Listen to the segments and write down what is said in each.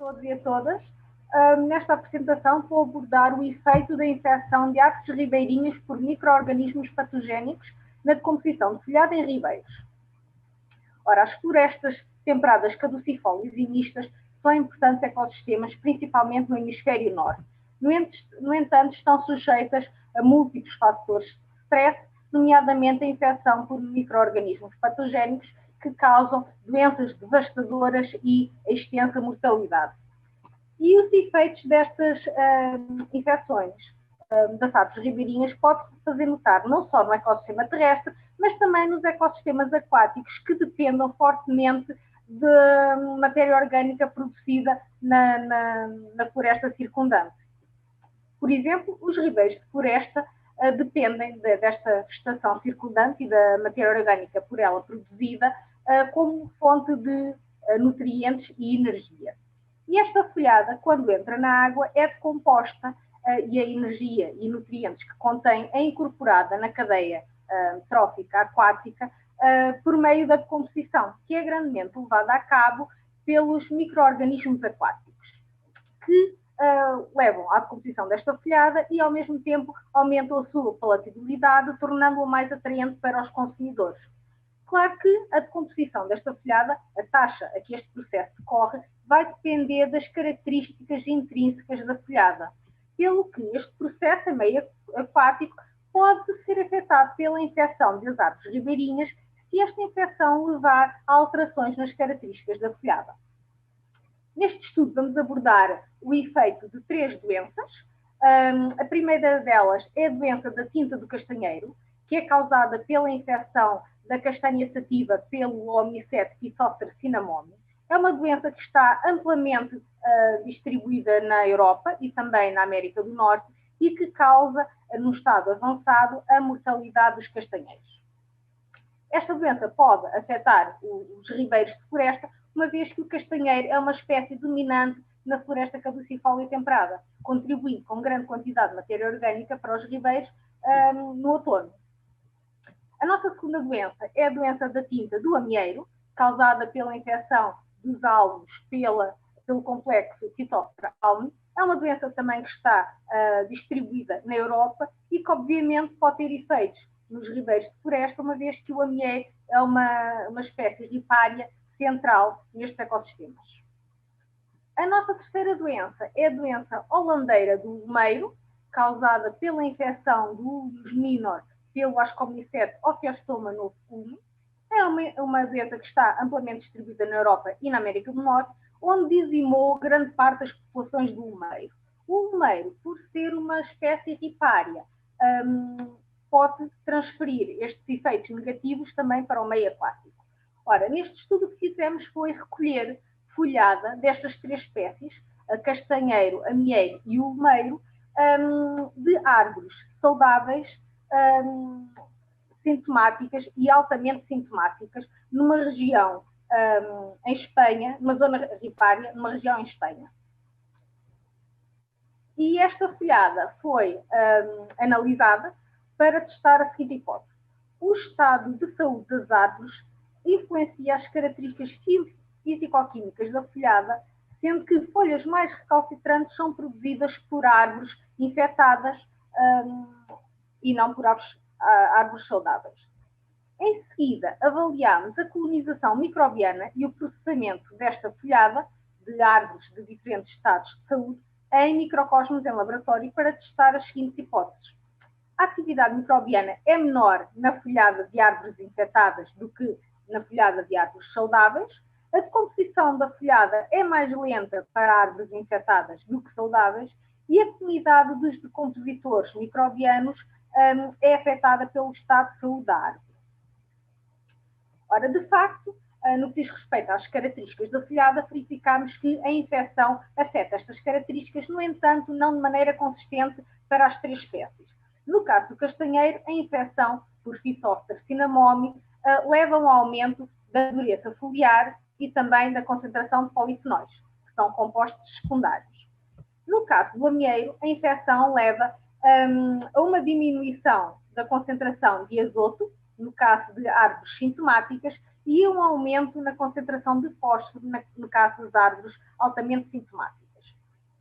todos e a todas. Nesta apresentação vou abordar o efeito da infecção de árvores ribeirinhas por micro-organismos patogénicos na decomposição de folhado em ribeiros. Ora, as florestas temperadas caducifólias e mistas são importantes ecossistemas, principalmente no hemisfério norte. No entanto, estão sujeitas a múltiplos fatores de stress, nomeadamente a infecção por micro-organismos patogénicos que causam doenças devastadoras e extensa mortalidade. E os efeitos destas infecções das árvores ribeirinhas pode-se fazer notar não só no ecossistema terrestre, mas também nos ecossistemas aquáticos que dependam fortemente de matéria orgânica produzida na floresta circundante. Por exemplo, os ribeiros de floresta dependem desta vegetação circundante e da matéria orgânica por ela produzida como fonte de nutrientes e energia. E esta folhada, quando entra na água, é decomposta e a energia e nutrientes que contém é incorporada na cadeia trófica aquática por meio da decomposição, que é grandemente levada a cabo pelos micro-organismos aquáticos, que levam à decomposição desta folhada e, ao mesmo tempo, aumentam a sua palatabilidade, tornando-a mais atraente para os consumidores. Claro que a decomposição desta folhada, a taxa a que este processo decorre, vai depender das características intrínsecas da folhada, pelo que este processo, a meio aquático, pode ser afetado pela infecção das árvores ribeirinhas se esta infecção levar a alterações nas características da folhada. Neste estudo vamos abordar o efeito de 3 doenças. A primeira delas é a doença da tinta do castanheiro, que é causada pela infecção da castanha sativa pelo Omnicetes Phytophthora cinnamomum. É uma doença que está amplamente distribuída na Europa e também na América do Norte e que causa, no estado avançado, a mortalidade dos castanheiros. Esta doença pode afetar os ribeiros de floresta, uma vez que o castanheiro é uma espécie dominante na floresta caducifólia temperada, contribuindo com grande quantidade de matéria orgânica para os ribeiros no outono. A nossa segunda doença é a doença da tinta do amieiro, causada pela infecção dos alvos pelo complexo Phytophthora alum. É uma doença também que está distribuída na Europa e que, obviamente, pode ter efeitos nos ribeiros de floresta, uma vez que o amieiro é uma espécie ripária central nestes ecossistemas. A nossa terceira doença é a doença holandeira do lumeiro, causada pela infecção dos minor pelo Ascomycetes osteostoma novuculum. É uma doença que está amplamente distribuída na Europa e na América do Norte, onde dizimou grande parte das populações do lumeiro. O lumeiro, por ser uma espécie ripária, pode transferir estes efeitos negativos também para o meio aquático. Ora, neste estudo o que fizemos foi recolher folhada destas 3 espécies, a castanheiro, amieiro e o lumeiro, de árvores saudáveis, sintomáticas e altamente sintomáticas, numa região em Espanha, numa zona ripária, numa região em Espanha. E esta folhada foi analisada para testar a seguinte hipótese. O estado de saúde das árvores influencia as características físico-químicas da folhada, sendo que folhas mais recalcitrantes são produzidas por árvores infectadas e não por árvores saudáveis. Em seguida, avaliámos a colonização microbiana e o processamento desta folhada de árvores de diferentes estados de saúde em microcosmos em laboratório para testar as seguintes hipóteses. A atividade microbiana é menor na folhada de árvores infectadas do que na folhada de árvores saudáveis. A decomposição da folhada é mais lenta para árvores infectadas do que saudáveis e a comunidade dos decompositores microbianos é afetada pelo estado de saúde da árvore. Ora, de facto, no que diz respeito às características da folhada, verificámos que a infecção afeta estas características, no entanto, não de maneira consistente para as 3 espécies. No caso do castanheiro, a infecção por Phytophthora cinnamomum leva a um aumento da dureza foliar e também da concentração de polifenóis, que são compostos secundários. No caso do amieiro, a infecção leva a uma diminuição da concentração de azoto, no caso de árvores sintomáticas, e um aumento na concentração de fósforo no caso das árvores altamente sintomáticas.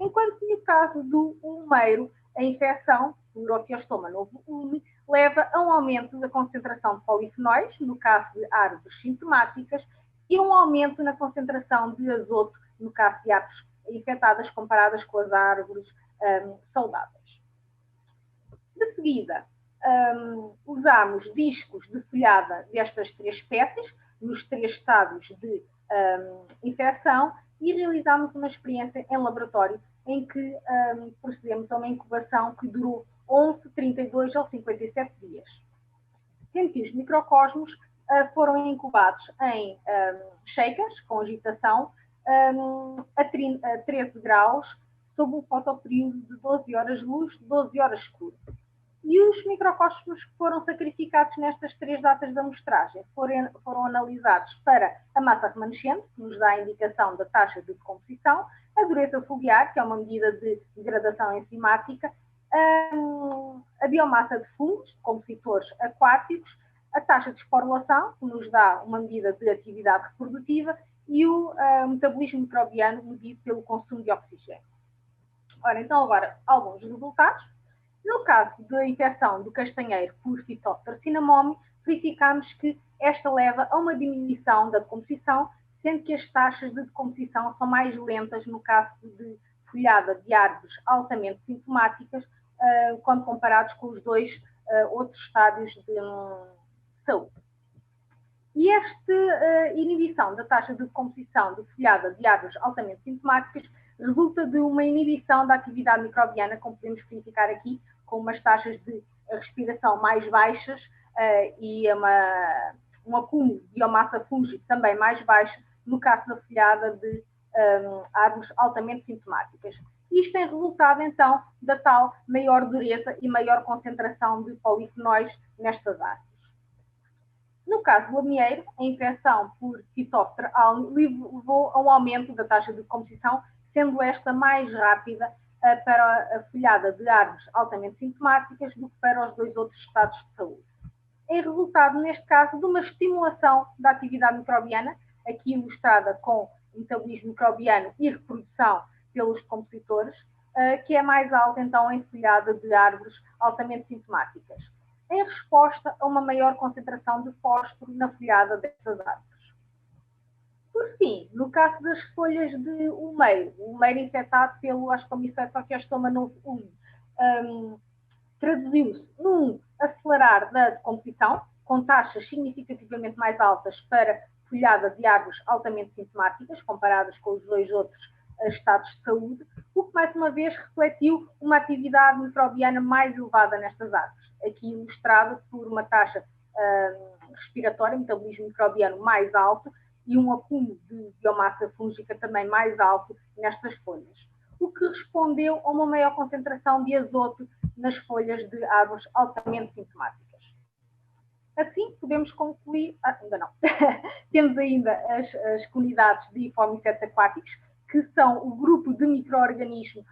Enquanto no caso do ulmeiro, a infecção por Ophiostoma novo-ulme leva a um aumento da concentração de polifenóis, no caso de árvores sintomáticas, e um aumento na concentração de azoto, no caso de árvores infectadas, comparadas com as árvores saudáveis. De seguida, usamos discos de folhada destas 3 espécies, nos 3 estádios de infecção, e realizamos uma experiência em laboratório em que procedemos a uma incubação que durou 11, 32 ou 57 dias. Sendo que os microcosmos foram incubados em shakers com agitação a 13 graus, sob um fotoperíodo de 12 horas luz, 12 horas escuro. E os microcosmos que foram sacrificados nestas 3 datas da amostragem foram analisados para a massa remanescente, que nos dá a indicação da taxa de decomposição, a dureza foliar, que é uma medida de degradação enzimática, a biomassa de fungos, compositores aquáticos, a taxa de esporulação, que nos dá uma medida de atividade reprodutiva, e o metabolismo microbiano medido pelo consumo de oxigênio. Ora, então agora, alguns resultados. No caso da infecção do castanheiro por Phytophthora cinnamomum, verificamos que esta leva a uma diminuição da decomposição, sendo que as taxas de decomposição são mais lentas no caso de folhada de árvores altamente sintomáticas, quando comparados com os 2 outros estádios de saúde. E esta inibição da taxa de decomposição de folhada de árvores altamente sintomáticas resulta de uma inibição da atividade microbiana, como podemos verificar aqui, com umas taxas de respiração mais baixas e um acúmulo de biomassa fúngica também mais baixo, no caso da folhada de árvores altamente sintomáticas. Isto tem resultado, então, da tal maior dureza e maior concentração de polifenóis nestas árvores. No caso do lamieiro, a infecção por Phytophthora alni levou a um aumento da taxa de decomposição, sendo esta mais rápida para a folhada de árvores altamente sintomáticas do que para os 2 outros estados de saúde. Em resultado, neste caso, de uma estimulação da atividade microbiana, aqui ilustrada com metabolismo microbiano e reprodução pelos compositores, que é mais alta, então, em folhada de árvores altamente sintomáticas, em resposta a uma maior concentração de fósforo na folhada destas árvores. Por fim, no caso das folhas de ulmeiro, o ulmeiro infectado pelo Ascomycetes Ophiostoma novo-ulme, traduziu-se num acelerar da decomposição, com taxas significativamente mais altas para folhada de árvores altamente sintomáticas, comparadas com os 2 outros estados de saúde, o que mais uma vez refletiu uma atividade microbiana mais elevada nestas árvores, aqui ilustrada por uma taxa respiratória, metabolismo microbiano mais alto, e um acúmulo de biomassa fúngica também mais alto nestas folhas, o que respondeu a uma maior concentração de azoto nas folhas de árvores altamente sintomáticas. Assim, podemos concluir... ainda não. Temos ainda as comunidades de Fomicetes aquáticos, que são o grupo de micro-organismos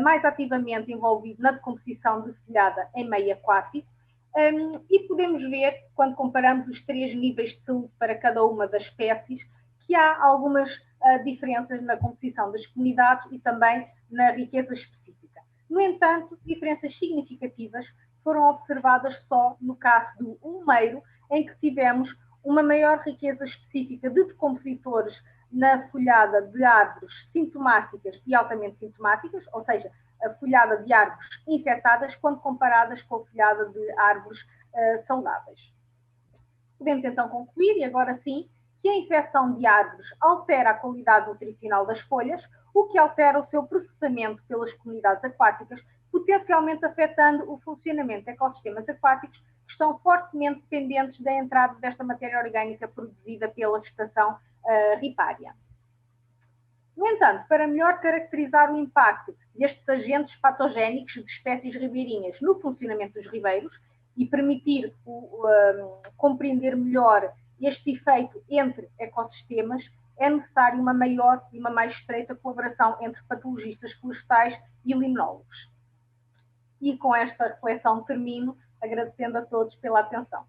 mais ativamente envolvido na decomposição de folhada em meio aquático, e podemos ver, quando comparamos os 3 níveis de saúde para cada uma das espécies, que há algumas diferenças na composição das comunidades e também na riqueza específica. No entanto, diferenças significativas foram observadas só no caso do ulmeiro, em que tivemos uma maior riqueza específica de decompositores na folhada de árvores sintomáticas e altamente sintomáticas, ou seja, a folhada de árvores infectadas, quando comparadas com a folhada de árvores saudáveis. Podemos então concluir, e agora sim, que a infecção de árvores altera a qualidade nutricional das folhas, o que altera o seu processamento pelas comunidades aquáticas, potencialmente afetando o funcionamento de ecossistemas aquáticos que estão fortemente dependentes da entrada desta matéria orgânica produzida pela vegetação ripária. No entanto, para melhor caracterizar o impacto destes agentes patogénicos de espécies ribeirinhas no funcionamento dos ribeiros e permitir compreender melhor este efeito entre ecossistemas, é necessário uma maior e uma mais estreita colaboração entre patologistas florestais e limnólogos. E com esta reflexão termino, agradecendo a todos pela atenção.